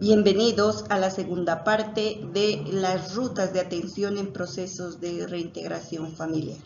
Bienvenidos a la segunda parte de las rutas de atención en procesos de reintegración familiar.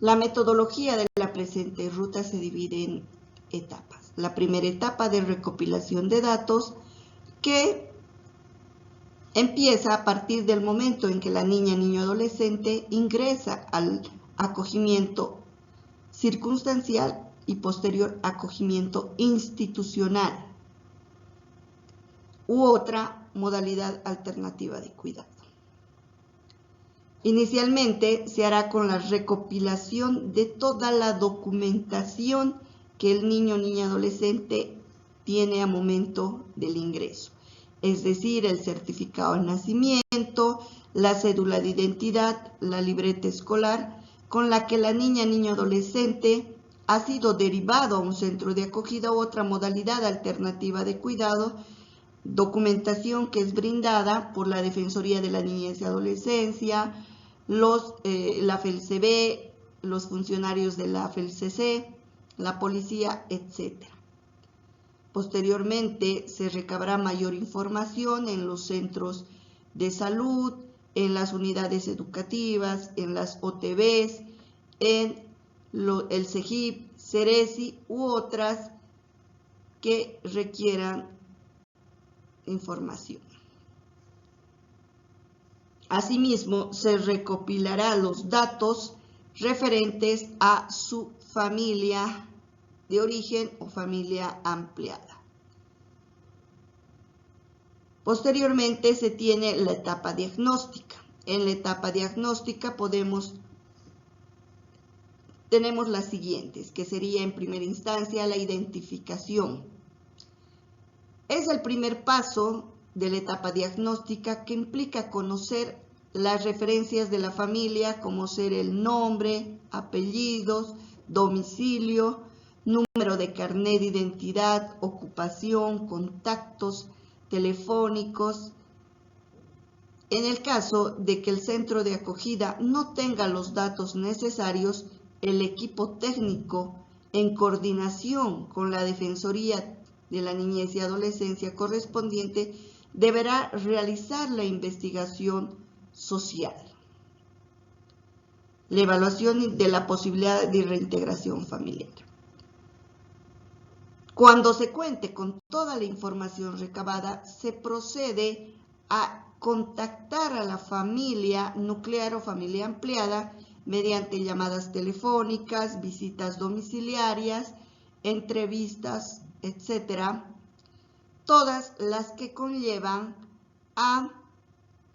La metodología de la presente ruta se divide en etapas. La primera etapa de recopilación de datos que empieza a partir del momento en que la niña, niño, adolescente ingresa al acogimiento circunstancial y posterior acogimiento institucional u otra modalidad alternativa de cuidado. Inicialmente se hará con la recopilación de toda la documentación que el niño, niña, adolescente tiene a momento del ingreso, es decir, el certificado de nacimiento, la cédula de identidad, la libreta escolar, con la que la niña, niño, adolescente ha sido derivado a un centro de acogida u otra modalidad alternativa de cuidado, documentación que es brindada por la Defensoría de la Niñez y Adolescencia, la FELCB, los funcionarios de la FELCC, la policía, etc. Posteriormente se recabará mayor información en los centros de salud, en las unidades educativas, en las OTBs, en el CEGIP, CERESI u otras que requieran información. Asimismo, se recopilará los datos referentes a su familia de origen o familia ampliada. Posteriormente se tiene la etapa diagnóstica. En la etapa diagnóstica tenemos las siguientes, que sería en primera instancia la identificación. Es el primer paso de la etapa diagnóstica que implica conocer las referencias de la familia, como ser el nombre, apellidos, domicilio, número de carnet de identidad, ocupación, contactos telefónicos. En el caso de que el centro de acogida no tenga los datos necesarios, el equipo técnico, en coordinación con la Defensoría de la Niñez y Adolescencia correspondiente, deberá realizar la investigación social, la evaluación de la posibilidad de reintegración familiar. Cuando se cuente con toda la información recabada, se procede a contactar a la familia nuclear o familia ampliada mediante llamadas telefónicas, visitas domiciliarias, entrevistas, etc., todas las que conllevan a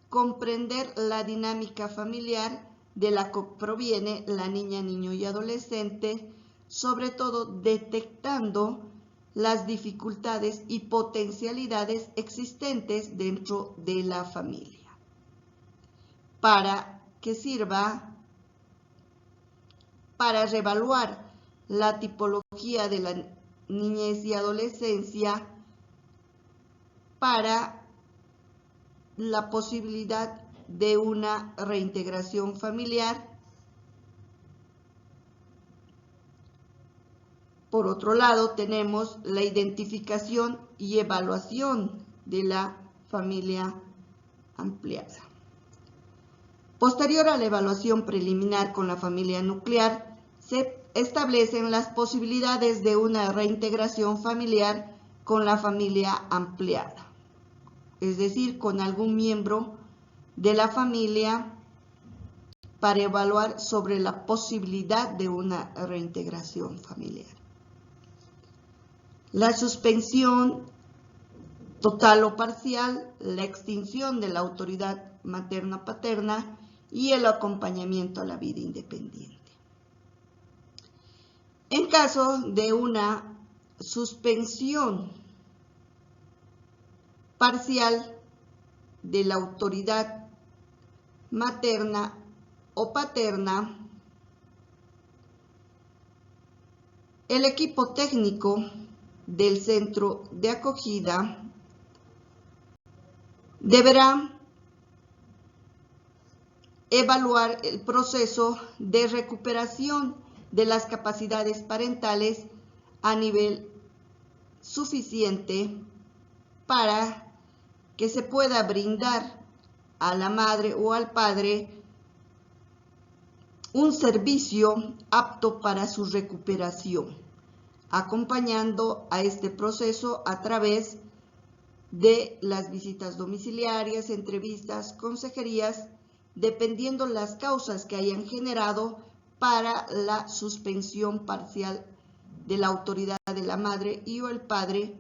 comprender la dinámica familiar de la que proviene la niña, niño y adolescente, sobre todo detectando las dificultades y potencialidades existentes dentro de la familia, para que sirva para reevaluar la tipología de la niñez y adolescencia para la posibilidad de una reintegración familiar. Por otro lado, tenemos la identificación y evaluación de la familia ampliada. Posterior a la evaluación preliminar con la familia nuclear, se establecen las posibilidades de una reintegración familiar con la familia ampliada, es decir, con algún miembro de la familia, para evaluar sobre la posibilidad de una reintegración familiar. La suspensión total o parcial, la extinción de la autoridad materna-paterna y el acompañamiento a la vida independiente. En caso de una suspensión parcial de la autoridad materna o paterna, el equipo técnico del centro de acogida deberá evaluar el proceso de recuperación de las capacidades parentales a nivel suficiente para que se pueda brindar a la madre o al padre un servicio apto para su recuperación, acompañando a este proceso a través de las visitas domiciliarias, entrevistas, consejerías, dependiendo las causas que hayan generado para la suspensión parcial de la autoridad de la madre y o el padre,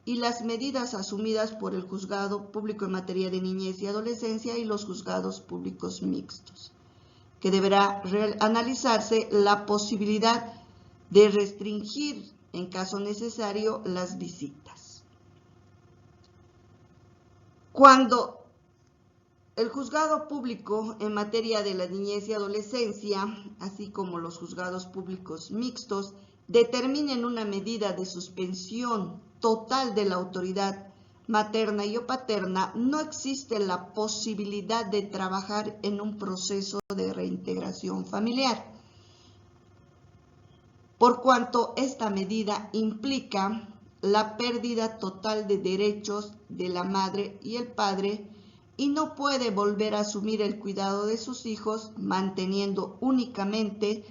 y las medidas asumidas por el Juzgado Público en materia de niñez y adolescencia y los juzgados públicos mixtos, que deberá analizarse la posibilidad de restringir, en caso necesario, las visitas. Cuando el juzgado público en materia de la niñez y adolescencia, así como los juzgados públicos mixtos, determinen una medida de suspensión total de la autoridad materna y o paterna, no existe la posibilidad de trabajar en un proceso de reintegración familiar, por cuanto esta medida implica la pérdida total de derechos de la madre y el padre y no puede volver a asumir el cuidado de sus hijos, manteniendo únicamente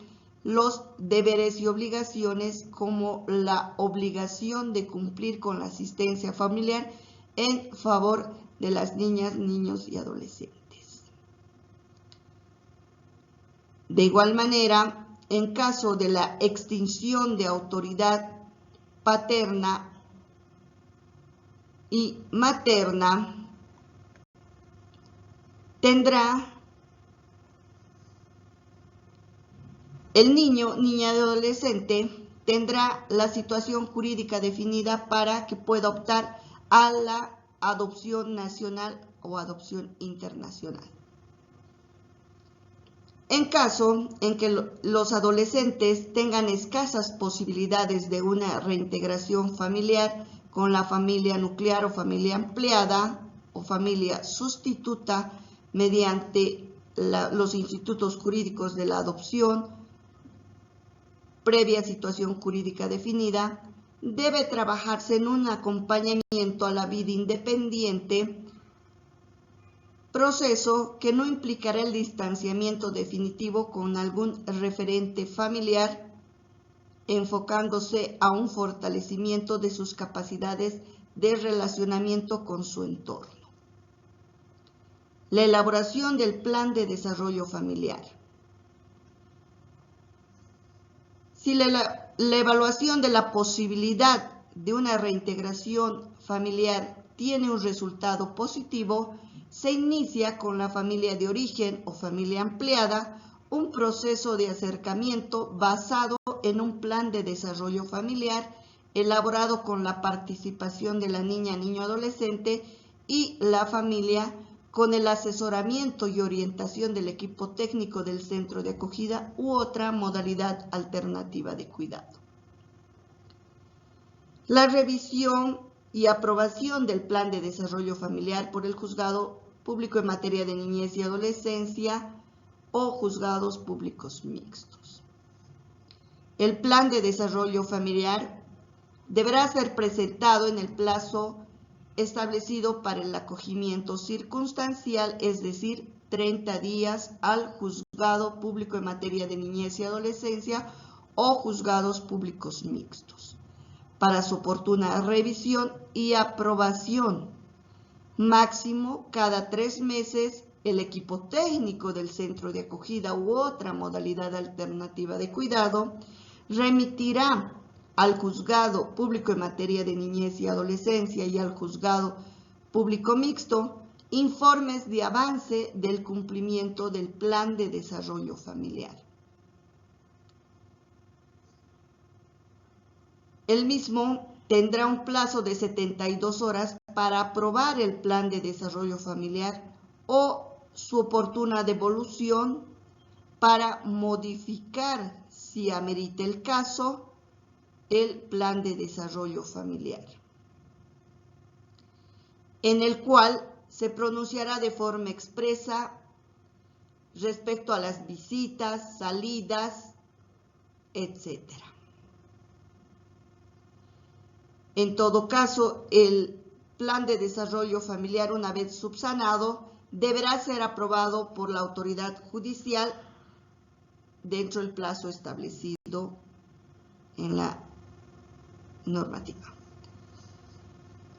los deberes y obligaciones, como la obligación de cumplir con la asistencia familiar en favor de las niñas, niños y adolescentes. De igual manera, en caso de la extinción de autoridad paterna y materna, tendrá el niño, niña y adolescente, tendrá la situación jurídica definida para que pueda optar a la adopción nacional o adopción internacional. En caso en que los adolescentes tengan escasas posibilidades de una reintegración familiar con la familia nuclear o familia ampliada o familia sustituta mediante los institutos jurídicos de la adopción, previa situación jurídica definida, debe trabajarse en un acompañamiento a la vida independiente, proceso que no implicará el distanciamiento definitivo con algún referente familiar, enfocándose a un fortalecimiento de sus capacidades de relacionamiento con su entorno. La elaboración del plan de desarrollo familiar. Si la evaluación de la posibilidad de una reintegración familiar tiene un resultado positivo, se inicia con la familia de origen o familia ampliada un proceso de acercamiento basado en un plan de desarrollo familiar elaborado con la participación de la niña, niño, adolescente y la familia, con el asesoramiento y orientación del equipo técnico del centro de acogida u otra modalidad alternativa de cuidado. La revisión y aprobación del plan de desarrollo familiar por el juzgado público en materia de niñez y adolescencia o juzgados públicos mixtos. El plan de desarrollo familiar deberá ser presentado en el plazo establecido para el acogimiento circunstancial, es decir, 30 días al juzgado público en materia de niñez y adolescencia o juzgados públicos mixtos, para su oportuna revisión y aprobación. Máximo cada 3 meses, el equipo técnico del centro de acogida u otra modalidad alternativa de cuidado remitirá al juzgado público en materia de niñez y adolescencia y al juzgado público mixto informes de avance del cumplimiento del plan de desarrollo familiar. El mismo tendrá un plazo de 72 horas para aprobar el plan de desarrollo familiar o su oportuna devolución para modificar, si amerite el caso, el plan de desarrollo familiar, en el cual se pronunciará de forma expresa respecto a las visitas, salidas, etc. En todo caso, el plan de desarrollo familiar, una vez subsanado, deberá ser aprobado por la autoridad judicial dentro del plazo establecido en la normativa.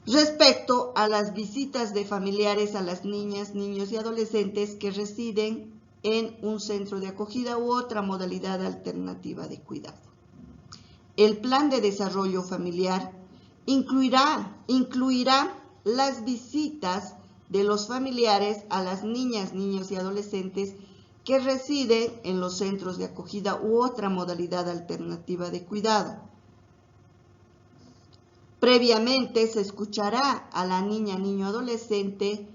Respecto a las visitas de familiares a las niñas, niños y adolescentes que residen en un centro de acogida u otra modalidad alternativa de cuidado. El plan de desarrollo familiar incluirá las visitas de los familiares a las niñas, niños y adolescentes que residen en los centros de acogida u otra modalidad alternativa de cuidado. Previamente se escuchará a la niña, niño, adolescente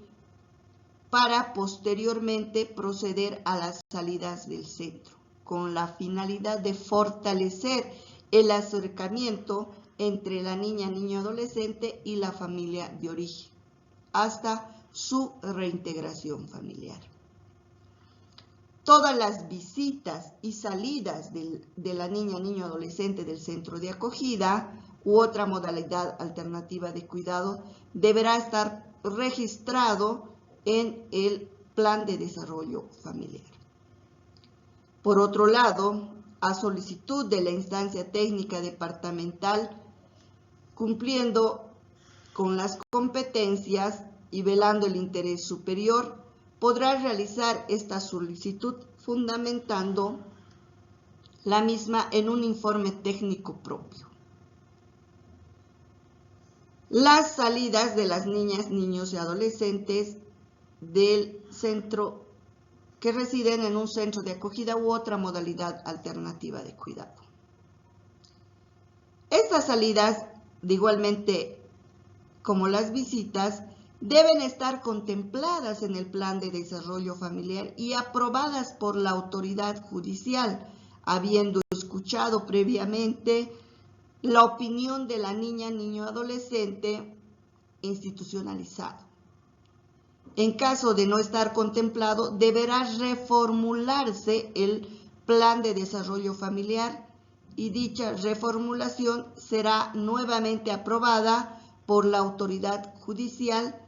para posteriormente proceder a las salidas del centro, con la finalidad de fortalecer el acercamiento entre la niña, niño, adolescente y la familia de origen, hasta su reintegración familiar. Todas las visitas y salidas de la niña, niño, adolescente del centro de acogida u otra modalidad alternativa de cuidado deberá estar registrado en el plan de desarrollo familiar. Por otro lado, a solicitud de la instancia técnica departamental, cumpliendo con las competencias y velando el interés superior, podrá realizar esta solicitud fundamentando la misma en un informe técnico propio. Las salidas de las niñas, niños y adolescentes del centro que residen en un centro de acogida u otra modalidad alternativa de cuidado. Estas salidas, igualmente como las visitas, deben estar contempladas en el plan de desarrollo familiar y aprobadas por la autoridad judicial, habiendo escuchado previamente la opinión de la niña, niño, adolescente institucionalizado. En caso de no estar contemplado, deberá reformularse el plan de desarrollo familiar y dicha reformulación será nuevamente aprobada por la autoridad judicial.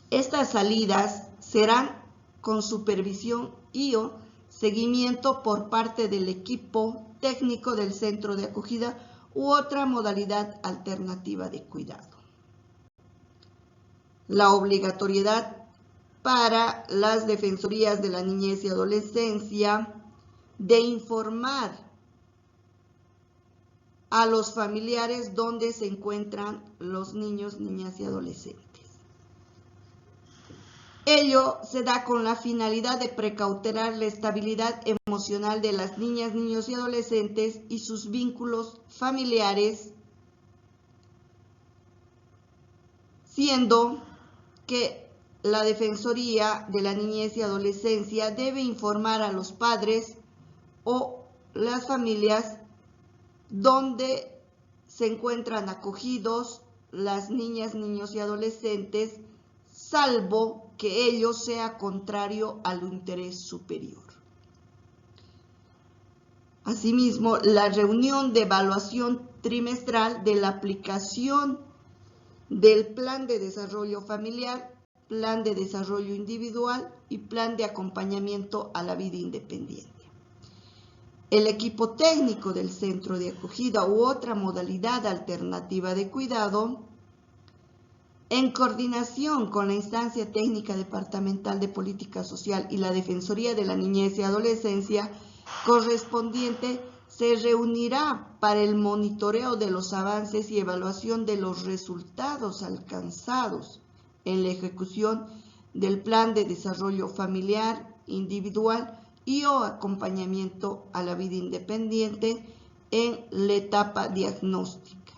Estas salidas serán con supervisión y o seguimiento por parte del equipo técnico del centro de acogida u otra modalidad alternativa de cuidado. La obligatoriedad para las defensorías de la niñez y adolescencia de informar a los familiares dónde se encuentran los niños, niñas y adolescentes. Ello se da con la finalidad de precautelar la estabilidad emocional de las niñas, niños y adolescentes y sus vínculos familiares, siendo que la Defensoría de la Niñez y Adolescencia debe informar a los padres o las familias donde se encuentran acogidos las niñas, niños y adolescentes, salvo que ello sea contrario al interés superior. Asimismo, la reunión de evaluación trimestral de la aplicación del Plan de Desarrollo Familiar, Plan de Desarrollo Individual y Plan de Acompañamiento a la Vida Independiente. El equipo técnico del centro de acogida u otra modalidad alternativa de cuidado, en coordinación con la instancia técnica departamental de política social y la Defensoría de la Niñez y Adolescencia correspondiente, se reunirá para el monitoreo de los avances y evaluación de los resultados alcanzados en la ejecución del Plan de Desarrollo Familiar, Individual y o acompañamiento a la vida independiente en la etapa diagnóstica.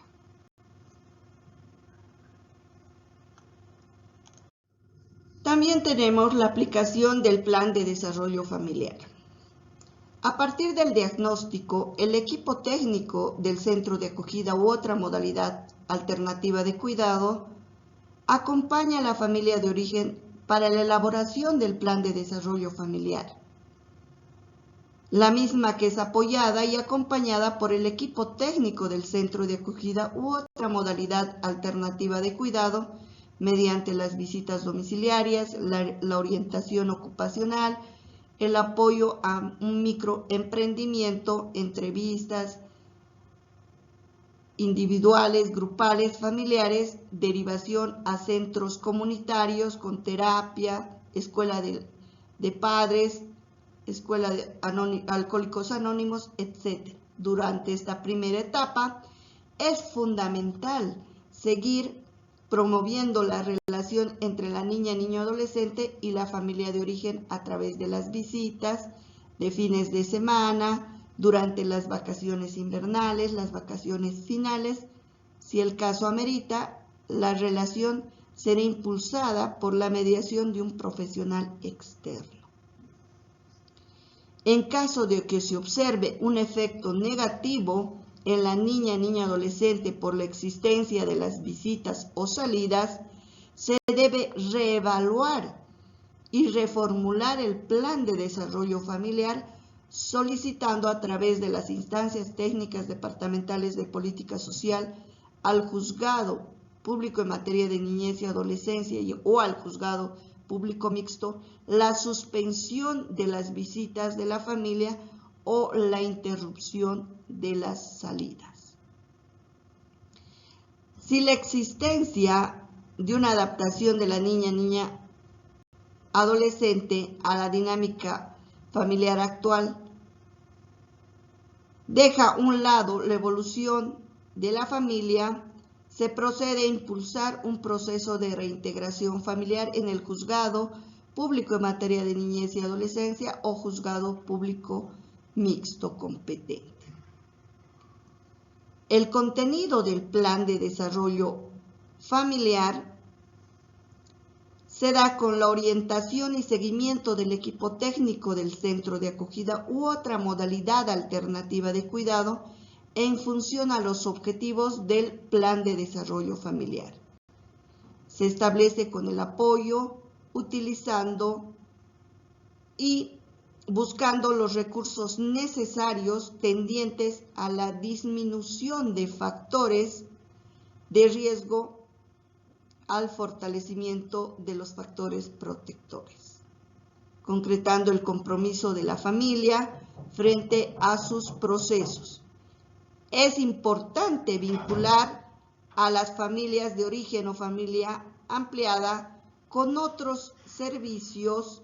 También tenemos la aplicación del Plan de Desarrollo Familiar. A partir del diagnóstico, el equipo técnico del centro de acogida u otra modalidad alternativa de cuidado acompaña a la familia de origen para la elaboración del Plan de Desarrollo Familiar. La misma que es apoyada y acompañada por el equipo técnico del centro de acogida u otra modalidad alternativa de cuidado mediante las visitas domiciliarias, la orientación ocupacional, el apoyo a un microemprendimiento, entrevistas individuales, grupales, familiares, derivación a centros comunitarios con terapia, escuela de padres, escuela de alcohólicos anónimos, etc. Durante esta primera etapa es fundamental seguir promoviendo la relación entre la niña, niño, adolescente y la familia de origen a través de las visitas de fines de semana, durante las vacaciones invernales, las vacaciones finales. Si el caso amerita, la relación será impulsada por la mediación de un profesional externo. En caso de que se observe un efecto negativo en la niña, niño, adolescente por la existencia de las visitas o salidas, se debe reevaluar y reformular el plan de desarrollo familiar, solicitando a través de las instancias técnicas departamentales de política social al juzgado público en materia de niñez y adolescencia o al juzgado público mixto la suspensión de las visitas de la familia o la interrupción de las salidas. Si la existencia de una adaptación de la niña, adolescente a la dinámica familiar actual deja a un lado la evolución de la familia, se procede a impulsar un proceso de reintegración familiar en el juzgado público en materia de niñez y adolescencia o juzgado público mixto competente. El contenido del plan de desarrollo familiar se da con la orientación y seguimiento del equipo técnico del centro de acogida u otra modalidad alternativa de cuidado en función a los objetivos del plan de desarrollo familiar. Se establece con el apoyo, utilizando y buscando los recursos necesarios tendientes a la disminución de factores de riesgo al fortalecimiento de los factores protectores, concretando el compromiso de la familia frente a sus procesos. Es importante vincular a las familias de origen o familia ampliada con otros servicios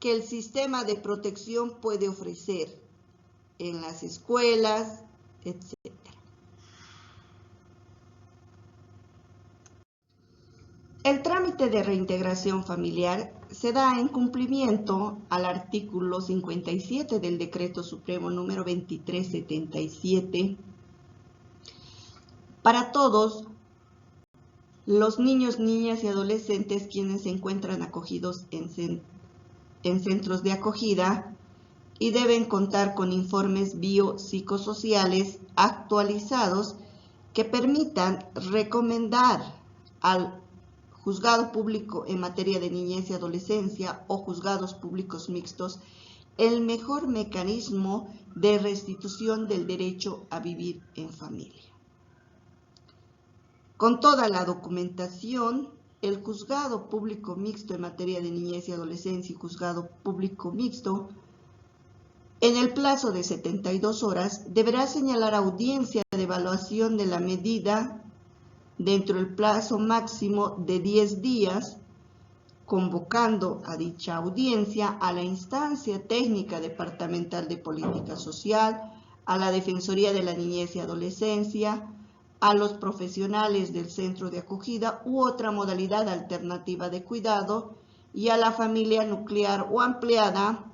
que el sistema de protección puede ofrecer en las escuelas, etc. El trámite de reintegración familiar se da en cumplimiento al artículo 57 del Decreto Supremo número 2377 para todos los niños, niñas y adolescentes quienes se encuentran acogidos en centros de acogida y deben contar con informes biopsicosociales actualizados que permitan recomendar al Juzgado Público en materia de niñez y adolescencia o juzgados públicos mixtos el mejor mecanismo de restitución del derecho a vivir en familia. Con toda la documentación, el Juzgado Público Mixto en materia de niñez y adolescencia y Juzgado Público Mixto, en el plazo de 72 horas, deberá señalar audiencia de evaluación de la medida dentro del plazo máximo de 10 días, convocando a dicha audiencia a la instancia técnica departamental de política social, a la Defensoría de la Niñez y Adolescencia, a los profesionales del centro de acogida u otra modalidad alternativa de cuidado y a la familia nuclear o ampliada.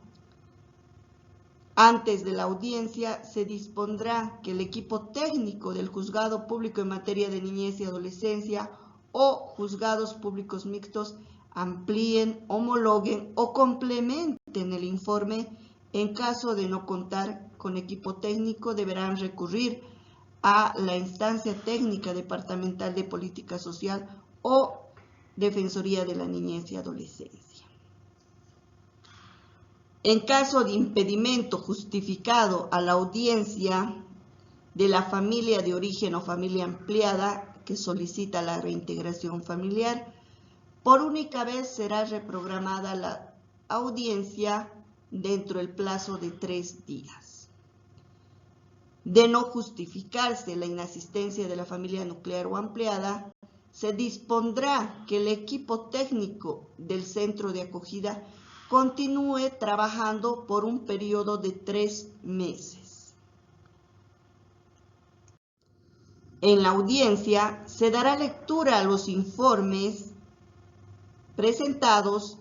Antes de la audiencia se dispondrá que el equipo técnico del Juzgado Público en materia de niñez y adolescencia o juzgados públicos mixtos amplíen, homologuen o complementen el informe. En caso de no contar con equipo técnico, deberán recurrir a la instancia técnica departamental de política social o Defensoría de la Niñez y Adolescencia. En caso de impedimento justificado a la audiencia de la familia de origen o familia ampliada que solicita la reintegración familiar, por única vez será reprogramada la audiencia dentro del plazo de 3 días. De no justificarse la inasistencia de la familia nuclear o ampliada, se dispondrá que el equipo técnico del centro de acogida continúe trabajando por un periodo de 3 meses. En la audiencia se dará lectura a los informes presentados,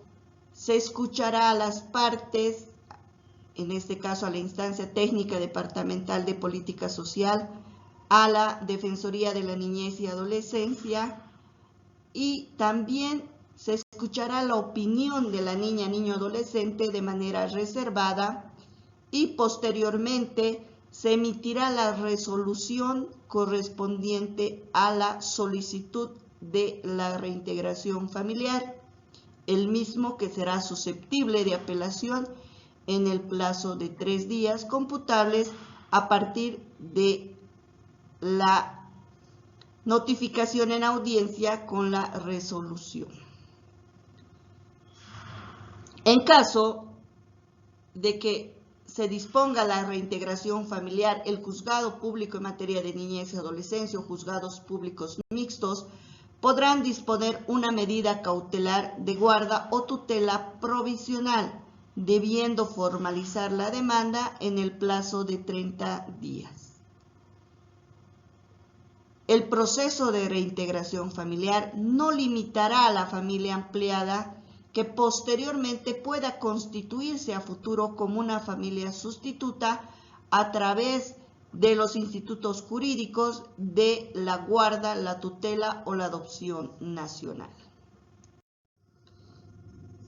se escuchará a las partes, en este caso a la instancia técnica departamental de política social, a la Defensoría de la Niñez y Adolescencia y también se escuchará la opinión de la niña, niño, adolescente de manera reservada y posteriormente se emitirá la resolución correspondiente a la solicitud de la reintegración familiar, el mismo que será susceptible de apelación en el plazo de 3 días computables a partir de la notificación en audiencia con la resolución. En caso de que se disponga la reintegración familiar, el Juzgado Público en materia de niñez y adolescencia o juzgados públicos mixtos podrán disponer una medida cautelar de guarda o tutela provisional, debiendo formalizar la demanda en el plazo de 30 días. El proceso de reintegración familiar no limitará a la familia ampliada que posteriormente pueda constituirse a futuro como una familia sustituta a través de los institutos jurídicos de la guarda, la tutela o la adopción nacional.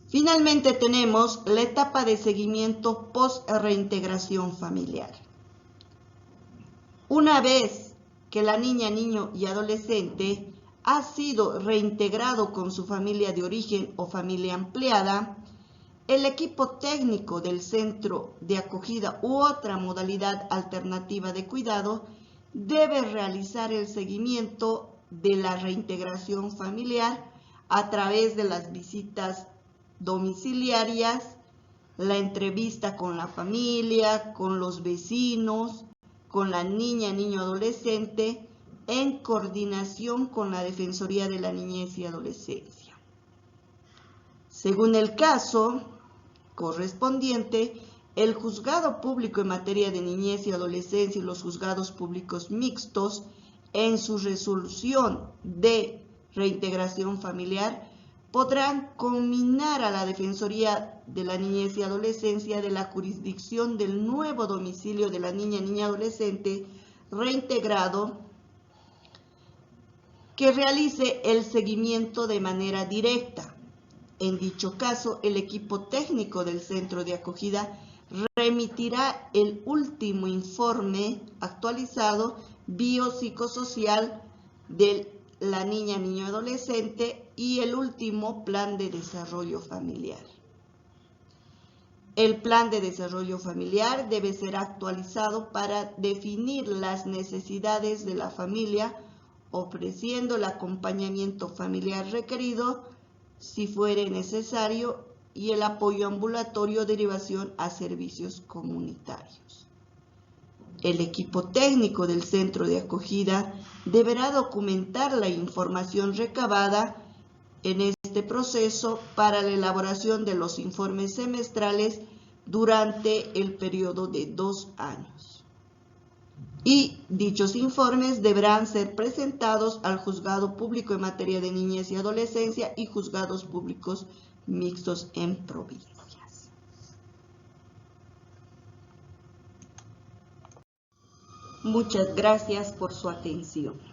Finalmente tenemos la etapa de seguimiento post-reintegración familiar. Una vez que la niña, niño y adolescente ha sido reintegrado con su familia de origen o familia ampliada, el equipo técnico del centro de acogida u otra modalidad alternativa de cuidado debe realizar el seguimiento de la reintegración familiar a través de las visitas domiciliarias, la entrevista con la familia, con los vecinos, con la niña, niño, adolescente, en coordinación con la Defensoría de la Niñez y Adolescencia. Según el caso correspondiente, el Juzgado Público en materia de niñez y adolescencia y los juzgados públicos mixtos, en su resolución de reintegración familiar, podrán combinar a la Defensoría de la Niñez y Adolescencia de la jurisdicción del nuevo domicilio de la niña adolescente reintegrado que realice el seguimiento de manera directa. En dicho caso, el equipo técnico del centro de acogida remitirá el último informe actualizado biopsicosocial de la niño adolescente y el último plan de desarrollo familiar. El plan de desarrollo familiar debe ser actualizado para definir las necesidades de la familia, ofreciendo el acompañamiento familiar requerido si fuere necesario y el apoyo ambulatorio o derivación a servicios comunitarios. El equipo técnico del centro de acogida deberá documentar la información recabada en este proceso para la elaboración de los informes semestrales durante el periodo de 2 años. Y dichos informes deberán ser presentados al Juzgado Público en materia de niñez y adolescencia y juzgados públicos mixtos en provincias. Muchas gracias por su atención.